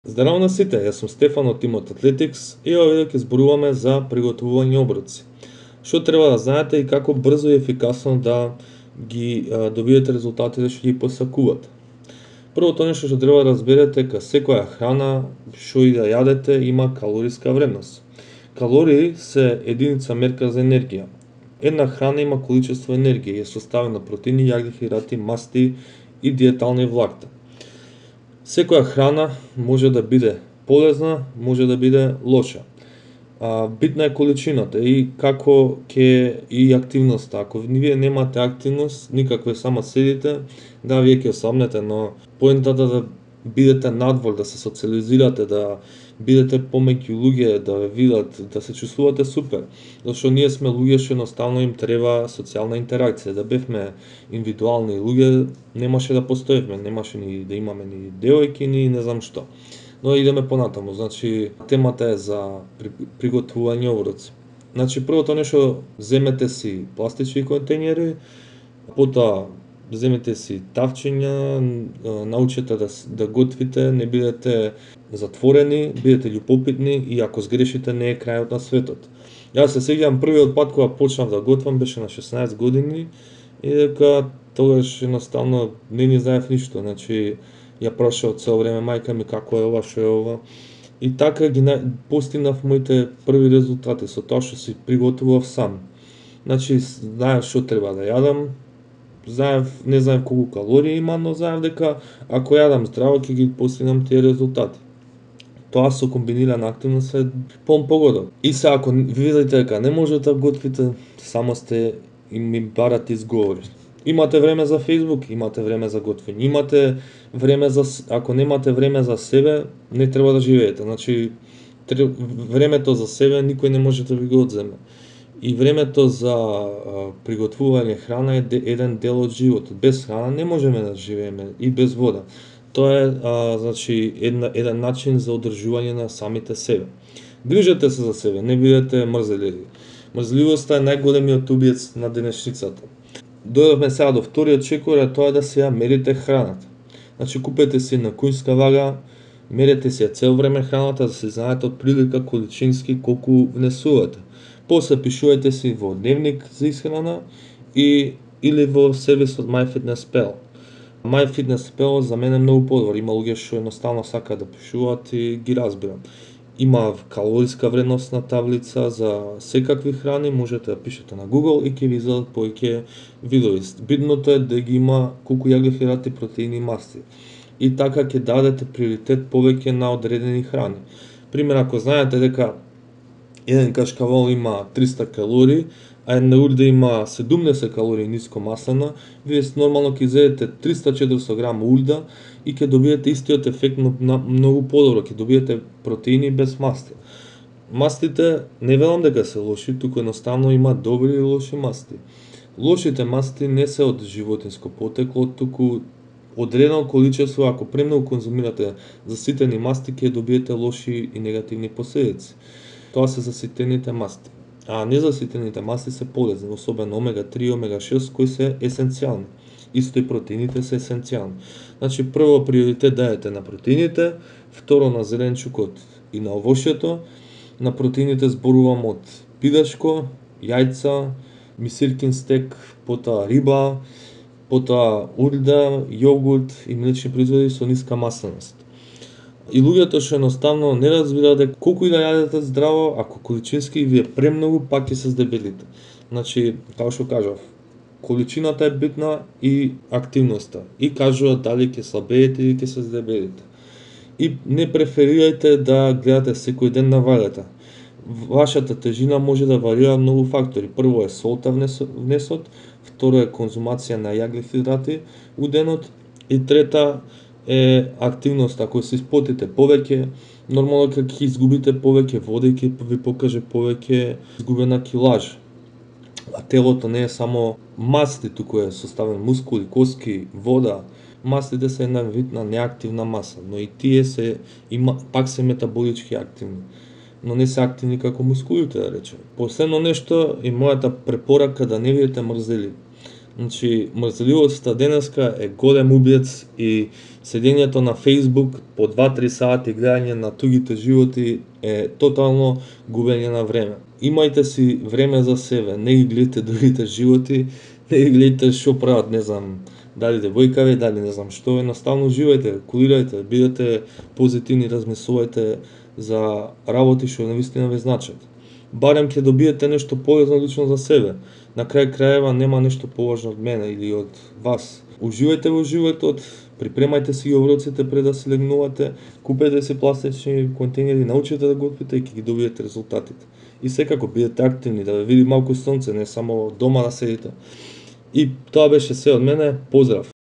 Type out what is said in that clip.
Здраво на сите, јас сум Стефан од тимот Athletics и ова видео ќе зборуваме за приготвување оброци. Што треба да знаете и како брзо и ефикасно да ги добиете резултатите што ги посакувате. Првото нешто што треба да разберете е дека секоја храна што и да јадете има калориска вредност. Калории се единица мерка за енергија. Една храна има количество енергија и е составена од протеини, јаглихидрати, масти и диетални влакна. Секоја храна може да биде полезна, може да биде лоша. Битна е количината и како ќе и активноста. Ако вие немате активност, никаква само седите, да, вие ќе ослабнете, но поентата да бидете надвор, да се социализирате, да бидете помеѓу луѓе, да ве видат, да се чувствувате супер. Зашто ние сме луѓе што едноставно им треба социјална интеракција. Да бевме индивидуални луѓе, немаше да постоевме, немаше ни да имаме ни девојки, ни не знам што. Но идеме понатаму, значи темата е за приготвување оброци. Значи првото нешто, земете си пластични контејнери, потоа земете си тавчиња, научете да готвите, не бидете затворени, бидете љубопитни и ако сгрешите не е крајот на светот. Јас се сеќавам првиот пат кога почнав да готвам беше на 16 години и дека тогаш едноставно не ни знаев ништо, значи ја прашав цело време мајка ми како е ова, што е ова. И така ги постигнав моите први резултати со тоа што си приготвував сам. Значи знаев што треба да јадам, не знаев колку калории има, но знаев дека ако јадам здраво ќе ги постигнам тие резултати. Тоа со комбинирана активност е погодоб. И се ако видите дека не можете да готвите, само сте и ми барате изговори. Имате време за Facebook, имате време за готвење, имате време за ако немате време за себе, не треба да живеете. Значи времето за себе никој не може да ви го одземе. И времето за приготвување храна е еден дел од животот. Без храна не можеме да живееме и без вода. Тоа е значи еден начин за одржување на самите себе. Грижете се за себе, не бидете мрзеливи. Мрзливоста е најголемиот убиец на денешницата. Дојдовме сега до вториот чекор, а тоа е да си ја мерите храната. Значи купете си на кујска вага, мерете си ја цел време храната, за да се знаете од прилика количински колку внесувате. После пишувајте си во дневник за исхрана или во сервисот MyFitnessPal. MyFitnessPal за мене е многу подобар, има луѓе што едноставно сакаат да пишуваат и ги разбирам. Има калориска вредносна таблица за секакви храни, можете да пишете на Google и ќе ви излезат повеќе видови. Битното е да ги има колку јаглихидрати, протеини и масти. И така ќе дадете приоритет повеќе на одредени храни. Пример, ако знаете дека еден кашкавал има 300 калории, а една урда има 70 калории ниско маслена, вие нормално ќе изедете 300-400 грама урда и ќе добиете истиот ефект, но многу подобро, ќе добиете протеини без масти. Мастите не велам дека се лоши, туку едноставно има добри и лоши масти. Лошите масти не се од животинско потекло, туку одредено количество, ако премногу конзумирате заситени масти, ќе добиете лоши и негативни последици. Тоа се заситените масти. А незаситените масти се полезни, особено омега-3 и омега-6, кои се есенцијални. Исто и протеините се есенцијални. Значи, прво приоритет дајете на протеините, второ на зеленчукот и на овошјето. На протеините зборувам од пилешко, јајца, мисиркин стек, потоа риба, потоа урда, јогурт и млечни производи со ниска масленост. И луѓето што едноставно не разбираат дека колку и да јадете здраво, ако количински ви е премногу, пак ќе се здебелите. Значи, како што кажав, количината е битна и активноста. И кажуваат дали ќе слабеете или ќе се здебелите. И не преферирајте да гледате секој ден на вагалата. Вашата тежина може да варира многу фактори. Прво е солта внесот, второ е конзумација на јаглихидрати у денот и трета е активност. Ако се испотите повеќе, нормално ќе изгубите повеќе вода и ќе ви покаже повеќе изгубена килажа. А телото не е само масти, туку е составен мускули, коски, вода. Мастите се една вид на неактивна маса, но и тие пак се метаболички активни, но не се активни како мускулите, да речеме. Последно нешто и мојата препорака да не бидете мрзеливи. Значи, мрзеливоста денеска е голем убиец и седењето на Facebook по 2-3 сати гледање на тугите животи е тотално губење на време. Имајте си време за себе, не ги гледате другите животи, не ги гледате што прават, не знам, дали девојкави, дали не знам што, едноставно живејте, кулирајте, бидете позитивни, размислувајте за работи што навистина ве значат. Барем ќе добиете нешто полезно лично за себе. На крај крајева нема нешто поважно од мене или од вас. Уживајте во животот, припремајте си ги оброците пред да се легнувате, купете си пластични контейнери, научете да готвите и ќе ги добиете резултатите. И секако бидете активни, да ве види малку сонце, не само дома да седите. И тоа беше се од мене, поздрав!